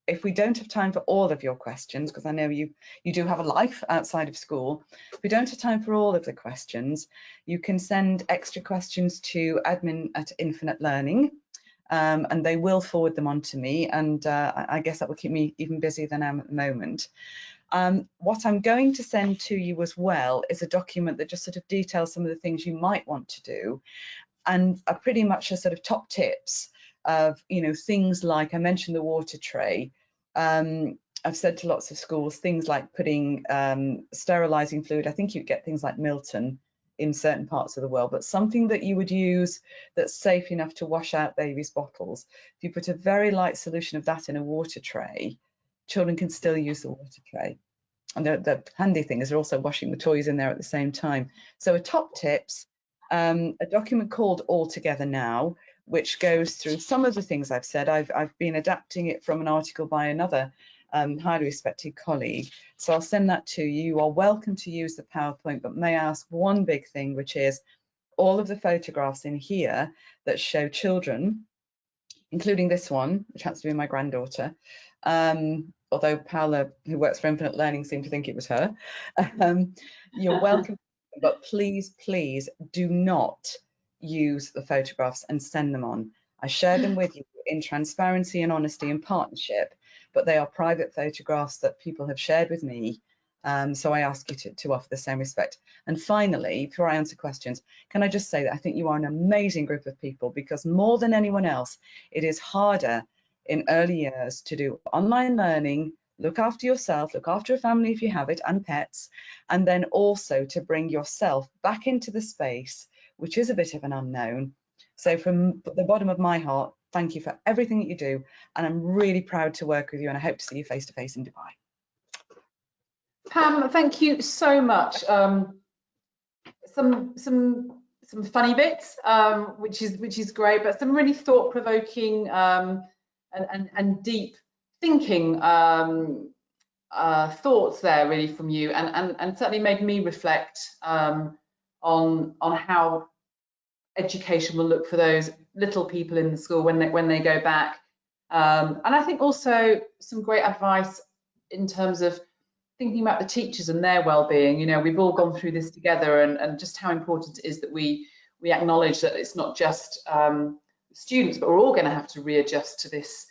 [SPEAKER 2] If we don't have time for all of your questions, because I know you do have a life outside of school, if we don't have time for all of the questions, you can send extra questions to admin@Infinite Learning, and they will forward them on to me, and I guess that will keep me even busier than I am at the moment. What I'm going to send to you as well is a document that just sort of details some of the things you might want to do, and are pretty much a sort of top tips of, you know, things like, I mentioned the water tray. I've said to lots of schools, things like putting sterilizing fluid. I think you'd get things like Milton in certain parts of the world, but something that you would use that's safe enough to wash out babies' bottles. If you put a very light solution of that in a water tray, children can still use the water tray. And the handy thing is they're also washing the toys in there at the same time. So a top tips, a document called All Together Now, which goes through some of the things I've said. I've been adapting it from an article by another highly respected colleague. So I'll send that to you. You are welcome to use the PowerPoint, but may I ask one big thing, which is all of the photographs in here that show children, including this one, which happens to be my granddaughter, although Paola, who works for Infinite Learning, seemed to think it was her. You're welcome, but please, please do not use the photographs and send them on. I share them with you in transparency and honesty and partnership, but they are private photographs that people have shared with me. So I ask you to offer the same respect. And finally, before I answer questions, can I just say that I think you are an amazing group of people, because more than anyone else, it is harder in early years to do online learning, look after yourself, look after a family if you have it, and pets, and then also to bring yourself back into the space, which is a bit of an unknown. So from the bottom of my heart, thank you for everything that you do, and I'm really proud to work with you, and I hope to see you face to face in Dubai.
[SPEAKER 1] Pam, thank you so much. Some funny bits, which is great, but some really thought-provoking and deep thinking thoughts there, really, from you, and certainly made me reflect on how education will look for those little people in the school when they go back, and I think also some great advice in terms of thinking about the teachers and their well-being. You know, we've all gone through this together, and just how important it is that we acknowledge that it's not just students, but we're all going to have to readjust to this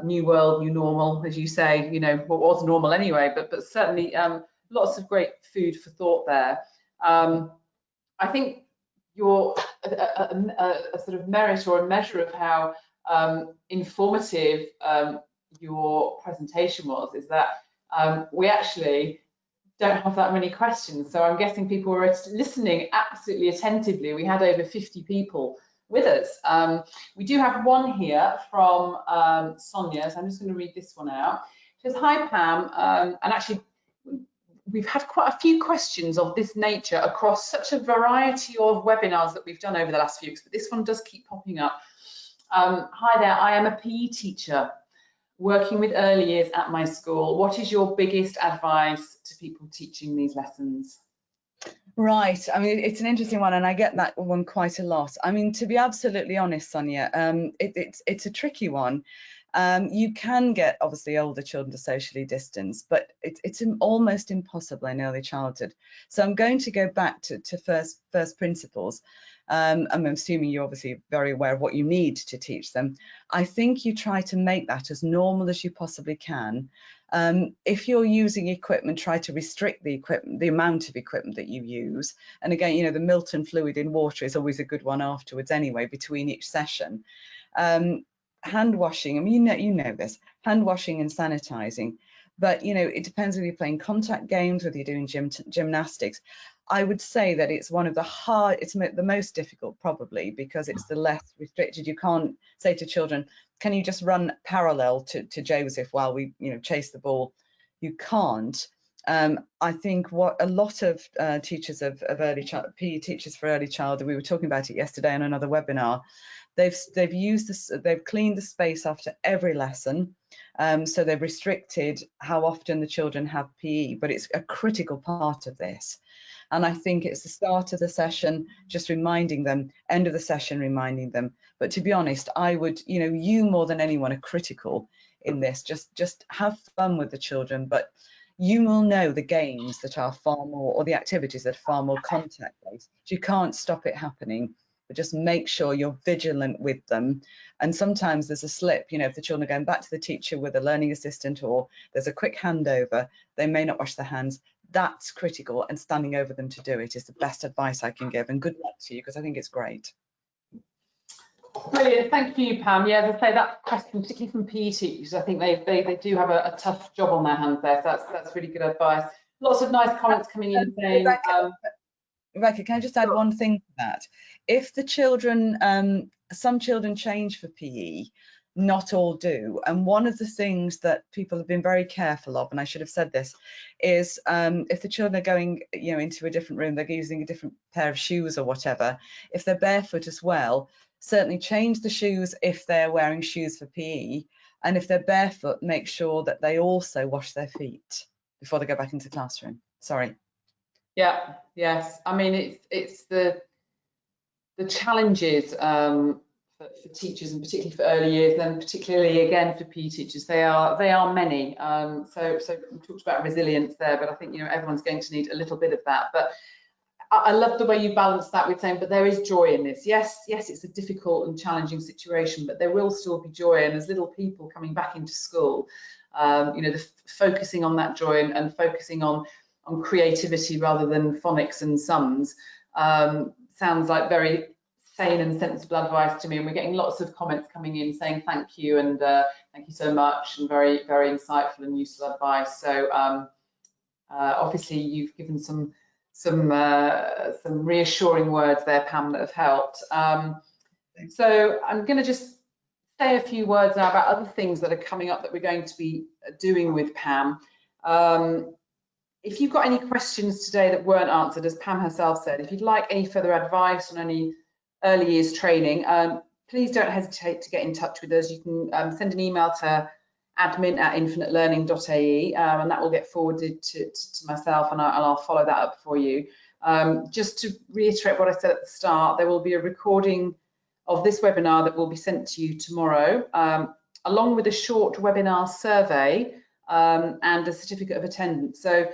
[SPEAKER 1] new world, new normal, as you say. You know, what was normal anyway, but certainly lots of great food for thought there. I think your a sort of merit or a measure of how informative your presentation was is that we actually don't have that many questions. So I'm guessing people were listening absolutely attentively. We had over 50 people with us. We do have one here from Sonia, so I'm just going to read this one out. She says, hi Pam, and actually we've had quite a few questions of this nature across such a variety of webinars that we've done over the last few weeks, but this one does keep popping up. Hi there, I am a PE teacher working with early years at my school. What is your biggest advice to people teaching these lessons?
[SPEAKER 2] Right, I mean, it's an interesting one, and I get that one quite a lot. I mean, to be absolutely honest, Sonia, it's a tricky one. You can get obviously older children to socially distance, but it's almost impossible in early childhood. So I'm going to go back to first principles. I'm assuming you're obviously very aware of what you need to teach them. I think you try to make that as normal as you possibly can. If you're using equipment, try to restrict the equipment, the amount of equipment that you use. And again, you know, the Milton fluid in water is always a good one afterwards anyway, between each session. Hand washing, I mean, you know this, hand washing and sanitizing. But, you know, it depends whether you're playing contact games, whether you're doing gymnastics. I would say that it's one of the most difficult probably, because it's the less restricted. You can't say to children, can you just run parallel to Joseph while we, you know, chase the ball? You can't. I think what a lot of teachers of early child, PE teachers for early childhood, we were talking about it yesterday on another webinar, they've used this, they've cleaned the space after every lesson. So they've restricted how often the children have PE, but it's a critical part of this. And I think it's the start of the session, just reminding them, end of the session, reminding them. But to be honest, I would, you know, you more than anyone are critical in this. Just have fun with the children, but you will know the games that are far more, or the activities that are far more contact-based. You can't stop it happening, but just make sure you're vigilant with them. And sometimes there's a slip, you know, if the children are going back to the teacher with a learning assistant, or there's a quick handover, they may not wash their hands. That's critical, and standing over them to do it is the best advice I can give. And good luck to you, because I think it's great.
[SPEAKER 1] Brilliant, thank you, Pam. Yeah, as I say, that question, particularly from PE teachers, I think they do have a tough job on their hands there. So that's really good advice. Lots of nice comments coming in saying.
[SPEAKER 2] Rebecca, can I just add one thing to that? If the children, some children change for PE, not all do. And one of the things that people have been very careful of, and I should have said this, is if the children are going, you know, into a different room, they're using a different pair of shoes or whatever, if they're barefoot as well, certainly change the shoes if they're wearing shoes for PE. And if they're barefoot, make sure that they also wash their feet before they go back into the classroom. Sorry.
[SPEAKER 1] Yeah, yes. I mean, it's the challenges for teachers, and particularly for early years, and then particularly again for PE teachers, they are many. So we talked about resilience there, but I think, you know, everyone's going to need a little bit of that. But I love the way you balance that with saying, but there is joy in this. Yes, it's a difficult and challenging situation, but there will still be joy. And as little people coming back into school, you know, focusing on that joy and focusing on creativity rather than phonics and sums sounds like very sane and sensible advice to me. And we're getting lots of comments coming in saying thank you, and thank you so much, and very, very insightful and useful advice. So obviously you've given some reassuring words there, Pam, that have helped. So I'm going to just say a few words now about other things that are coming up that we're going to be doing with Pam. If you've got any questions today that weren't answered, as Pam herself said, if you'd like any further advice on any early years training, please don't hesitate to get in touch with us. You can send an email to admin@infinitelearning.ae, and that will get forwarded to myself, and I'll follow that up for you. Just to reiterate what I said at the start, there will be a recording of this webinar that will be sent to you tomorrow, along with a short webinar survey and a certificate of attendance. So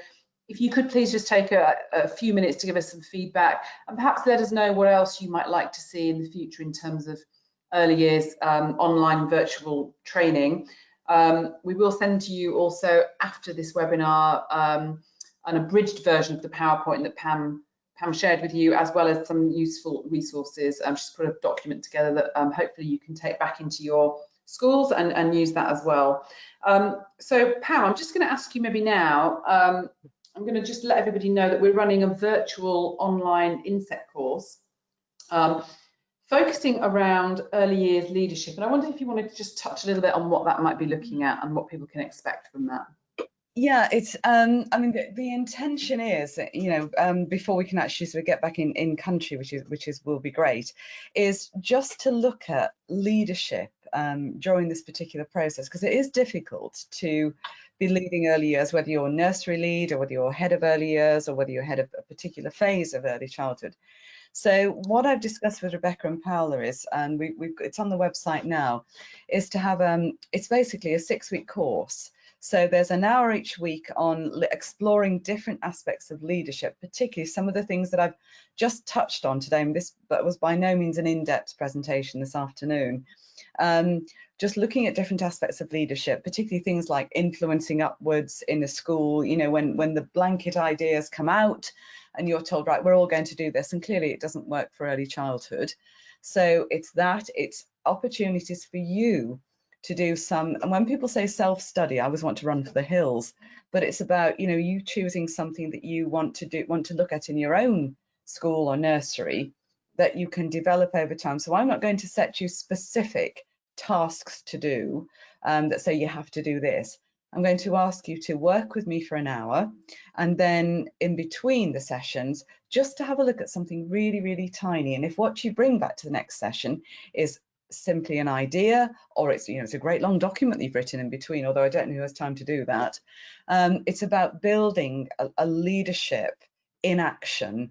[SPEAKER 1] if you could please just take a few minutes to give us some feedback, and perhaps let us know what else you might like to see in the future in terms of early years online virtual training. We will send to you also after this webinar an abridged version of the PowerPoint that Pam Pam shared with you, as well as some useful resources. She's put a document together that hopefully you can take back into your schools and use that as well. So Pam, I'm just going to ask you maybe now, I'm going to just let everybody know that we're running a virtual online inset course focusing around early years leadership. And I wonder if you wanted to just touch a little bit on what that might be looking at and what people can expect from that.
[SPEAKER 2] Yeah, it's I mean the intention is, before we can actually sort of get back in country, which will be great, is just to look at leadership during this particular process, because it is difficult to be leading early years, whether you're nursery lead or whether you're head of early years or whether you're head of a particular phase of early childhood. So what I've discussed with Rebecca and Paola is, and it's on the website now, is to have it's basically a 6-week course. So there's an hour each week on exploring different aspects of leadership, particularly some of the things that I've just touched on today. And this was by no means an in-depth presentation this afternoon. Just looking at different aspects of leadership, particularly things like influencing upwards in a school, when the blanket ideas come out and you're told, right, we're all going to do this, and clearly it doesn't work for early childhood. So it's opportunities for you to do some, and when people say self-study, I always want to run for the hills, but it's about, you choosing something that you want to look at in your own school or nursery that you can develop over time. So I'm not going to set you specific tasks to do that say you have to do this. I'm going to ask you to work with me for an hour, and then in between the sessions, just to have a look at something really, really tiny. And if what you bring back to the next session is simply an idea, or it's a great long document that you've written in between, although I don't know who has time to do that, it's about building a leadership in action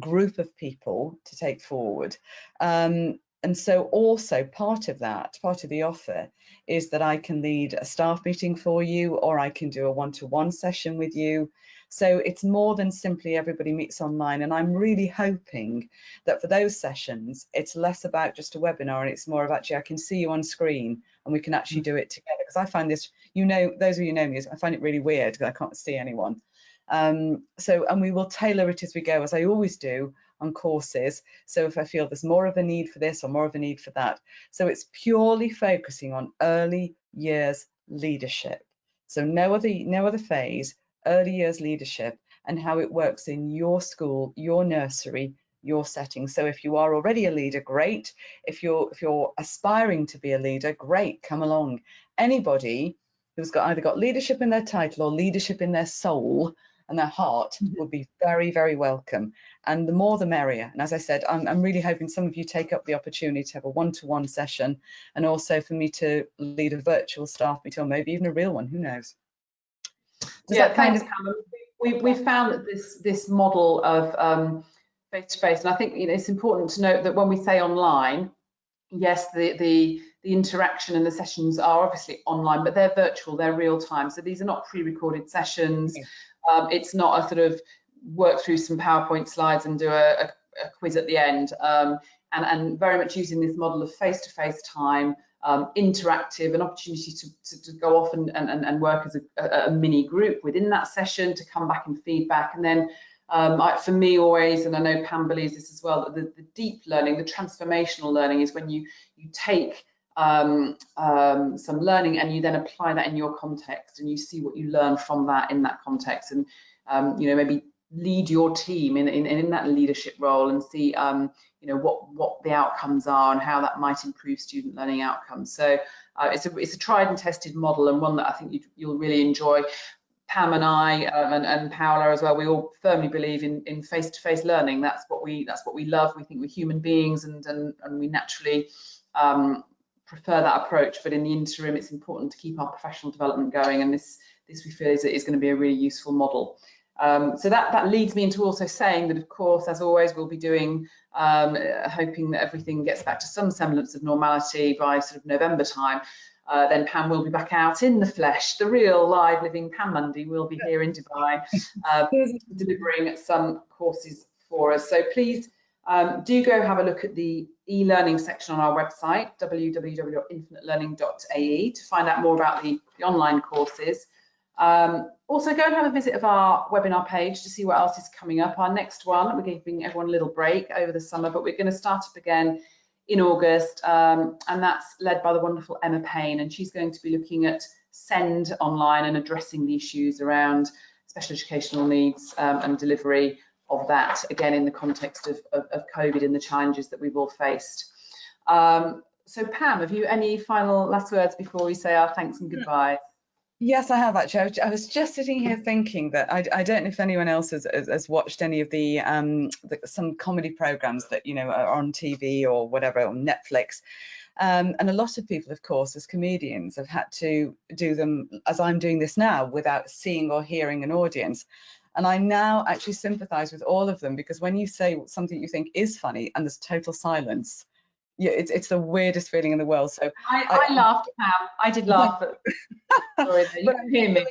[SPEAKER 2] group of people to take forward. And so also part of the offer is that I can lead a staff meeting for you, or I can do a one-to-one session with you. So it's more than simply everybody meets online. And I'm really hoping that for those sessions, it's less about just a webinar, and it's more of actually I can see you on screen and we can actually do it together. Because I find this, those of you who know me, I find it really weird because I can't see anyone. And we will tailor it as we go, as I always do on courses. So if I feel there's more of a need for this or more of a need for that. So it's purely focusing on early years leadership. So no other phase, early years leadership, and how it works in your school, your nursery, your setting. So if you are already a leader, great. If you're aspiring to be a leader, great, come along. Anybody who's either got leadership in their title or leadership in their soul and their heart would be very, very welcome. And the more the merrier. And as I said, I'm really hoping some of you take up the opportunity to have a one-to-one session, and also for me to lead a virtual staff meeting, or maybe even a real one, who knows.
[SPEAKER 1] Thanks, Pam. We've found that this model of face-to-face, and I think it's important to note that when we say online, yes, the interaction and the sessions are obviously online, but they're virtual, they're real time. So these are not pre-recorded sessions. It's not a sort of work through some PowerPoint slides and do a quiz at the end, and very much using this model of face-to-face time, interactive, an opportunity to go off and work as a mini group within that session, to come back and feedback. And then for me always, and I know Pam believes this as well, that the deep learning, the transformational learning, is when you take some learning and you then apply that in your context, and you see what you learn from that in that context, and maybe lead your team in that leadership role, and see what the outcomes are and how that might improve student learning outcomes. So it's a tried and tested model, and one that I think you'll really enjoy. Pam and I and Paola as well, we all firmly believe in face-to-face learning. That's what we love. We think we're human beings, and we naturally prefer that approach. But in the interim, it's important to keep our professional development going, and this we feel is going to be a really useful model. So that leads me into also saying that, of course, as always, we'll be doing, hoping that everything gets back to some semblance of normality by sort of November time. Then Pam will be back out in the flesh. The real live living Pam Mundy will be here in Dubai, delivering some courses for us. So please do go have a look at the e-learning section on our website, www.infinitelearning.ae, to find out more about the online courses. Also, go and have a visit of our webinar page to see what else is coming up. Our next one, we're giving everyone a little break over the summer, but we're going to start up again in August, and that's led by the wonderful Emma Payne, and she's going to be looking at SEND online and addressing the issues around special educational needs and delivery of that, again in the context of COVID and the challenges that we've all faced. So Pam, have you any final last words before we say our thanks and goodbye?
[SPEAKER 2] Yes, I have actually. I was just sitting here thinking that I don't know if anyone else has watched any of the some comedy programs that are on TV or whatever on Netflix, and a lot of people, of course, as comedians, have had to do them as I'm doing this now without seeing or hearing an audience. And I now actually sympathise with all of them, because when you say something you think is funny and there's total silence, yeah, it's the weirdest feeling in the world. So
[SPEAKER 1] I laughed, Pam. I did laugh. Sorry, you can hear me.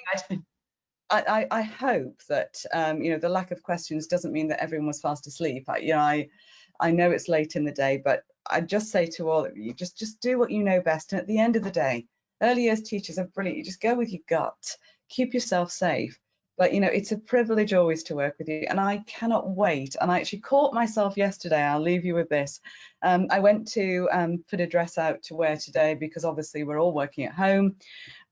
[SPEAKER 2] I hope that the lack of questions doesn't mean that everyone was fast asleep. I know it's late in the day, but I just say to all of you, just do what you know best. And at the end of the day, early years teachers are brilliant. You just go with your gut, keep yourself safe. But it's a privilege always to work with you, and I cannot wait. And I actually caught myself yesterday. I'll leave you with this. I went to put a dress out to wear today because obviously we're all working at home.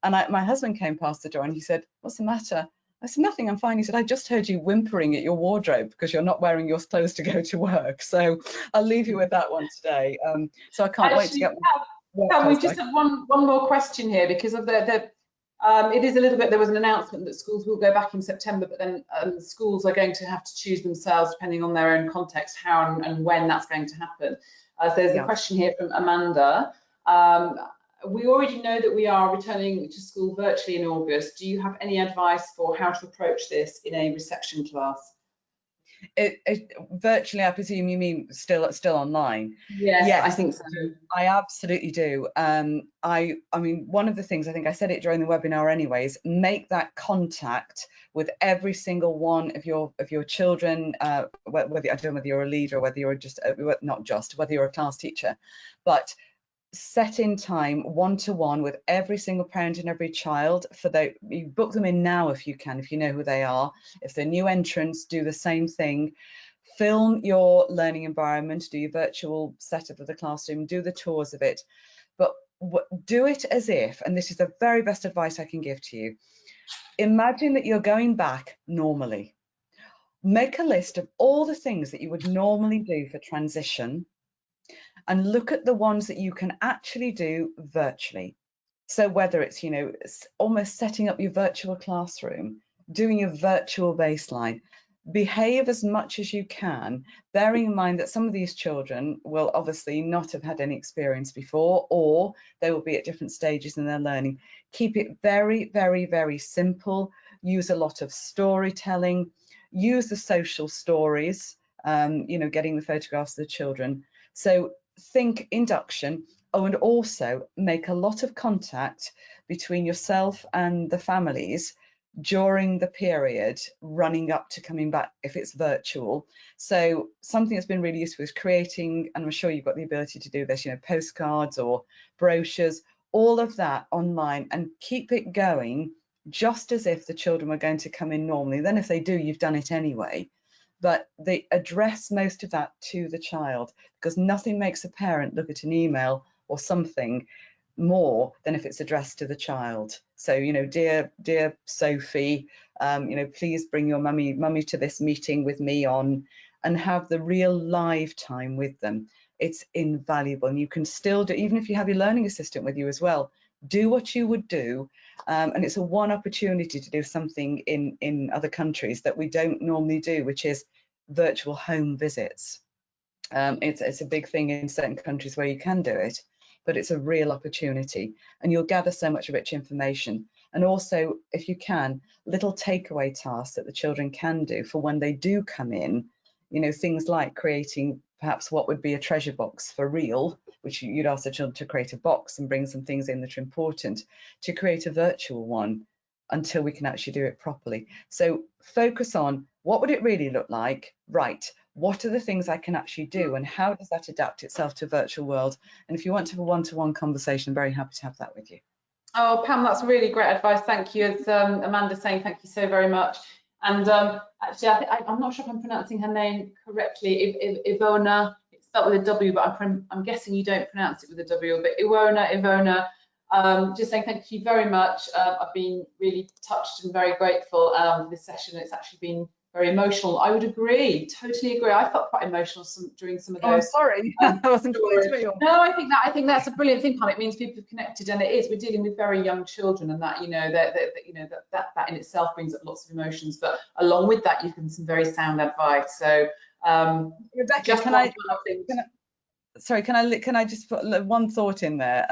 [SPEAKER 2] And my husband came past the door and he said, "What's the matter?" I said, "Nothing, I'm fine." He said, "I just heard you whimpering at your wardrobe because you're not wearing your clothes to go to work." So I'll leave you with that one today. So I can't wait to get.
[SPEAKER 1] We just have one more question here, because of it is a little bit, there was an announcement that schools will go back in September, but then schools are going to have to choose themselves, depending on their own context, how and when that's going to happen. So there's a question here from Amanda. We already know that we are returning to school virtually in August. Do you have any advice for how to approach this in a reception class?
[SPEAKER 2] Virtually, I presume you mean still online?
[SPEAKER 1] Yes, I think so.
[SPEAKER 2] I absolutely do. I mean, one of the things, I think I said it during the webinar anyways, make that contact with every single one of your children, whether I don't know whether you're a leader or whether you're just whether you're a class teacher, but set in time one-to-one with every single parent and every child. You book them in now if you can, if you know who they are. If they're new entrants, do the same thing. Film your learning environment, do your virtual setup of the classroom, do the tours of it, but do it as if, and this is the very best advice I can give to you, imagine that you're going back normally. Make a list of all the things that you would normally do for transition, and look at the ones that you can actually do virtually. So whether it's, almost setting up your virtual classroom, doing a virtual baseline, behave as much as you can, bearing in mind that some of these children will obviously not have had any experience before, or they will be at different stages in their learning. Keep it very, very, very simple. Use a lot of storytelling. Use the social stories, getting the photographs of the children. So think induction. Oh, and also make a lot of contact between yourself and the families during the period running up to coming back if it's virtual. So something that's been really useful is creating, and I'm sure you've got the ability to do this, postcards or brochures, all of that online, and keep it going just as if the children were going to come in normally. Then if they do, you've done it anyway. But they address most of that to the child, because nothing makes a parent look at an email or something more than if it's addressed to the child. So, dear Sophie, please bring your mummy to this meeting with me on, and have the real live time with them. It's invaluable, and you can still do, even if you have your learning assistant with you as well, do what you would do. And it's a one opportunity to do something in other countries that we don't normally do, which is virtual home visits. It's a big thing in certain countries where you can do it, but it's a real opportunity, and you'll gather so much rich information. And also, if you can, little takeaway tasks that the children can do for when they do come in, things like creating perhaps what would be a treasure box for real, which you'd ask the children to create a box and bring some things in that are important, to create a virtual one until we can actually do it properly. So focus on, what would it really look like? Right, what are the things I can actually do, and how does that adapt itself to a virtual world? And if you want to have a one-to-one conversation, I'm very happy to have that with you.
[SPEAKER 1] Oh, Pam, that's really great advice. Thank you. As Amanda's saying, thank you so very much. And actually, I'm not sure if I'm pronouncing her name correctly. Ivona, it's spelled with a W, but I'm guessing you don't pronounce it with a W. But Ivona, just saying thank you very much. I've been really touched and very grateful for this session. It's actually been very emotional. I would agree, totally agree. I felt quite emotional during some of those.
[SPEAKER 2] Oh, I'm sorry, I wasn't
[SPEAKER 1] stories.
[SPEAKER 2] quite sure.
[SPEAKER 1] No, I think that's a brilliant thing, Pam. It means people have connected, and it is. We're dealing with very young children, and that that in itself brings up lots of emotions. But along with that, you've given some very sound advice. So,
[SPEAKER 2] Rebecca, can I just put one thought in there?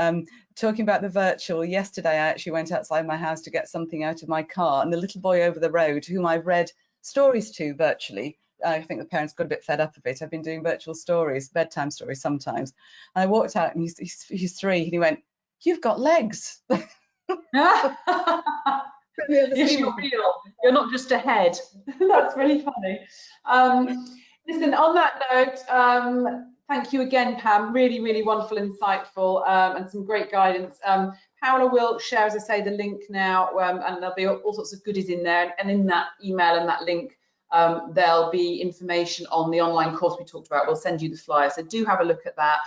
[SPEAKER 2] Talking about the virtual, yesterday I actually went outside my house to get something out of my car, and the little boy over the road, whom I've read stories to virtually, I think the parents got a bit fed up of it. I've been doing virtual stories, bedtime stories sometimes. And I walked out and he's 3 and he went, "You've got legs."
[SPEAKER 1] Yes, you're real. You're not just a head. That's really funny. Listen, on that note, thank you again, Pam. Really, really wonderful, insightful, and some great guidance. Paola will share, as I say, the link now, and there'll be all sorts of goodies in there. And in that email and that link, there'll be information on the online course we talked about. We'll send you the flyer. So do have a look at that.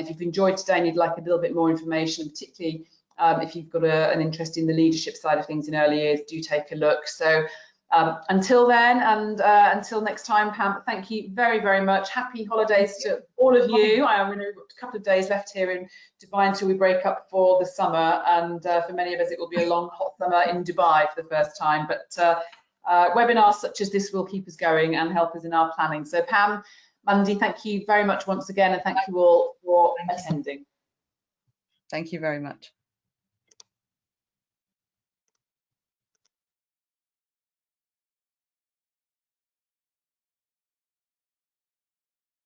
[SPEAKER 1] If you've enjoyed today and you'd like a little bit more information, particularly if you've got an interest in the leadership side of things in early years, do take a look. So until then, and until next time, Pam, thank you very, very much. Happy holidays to all of you. We've got a couple of days left here in Dubai until we break up for the summer, and for many of us it will be a long, hot summer in Dubai for the first time. But webinars such as this will keep us going and help us in our planning. So Pam Mundy, thank you very much once again, and thank you all for attending.
[SPEAKER 2] Thank you very much.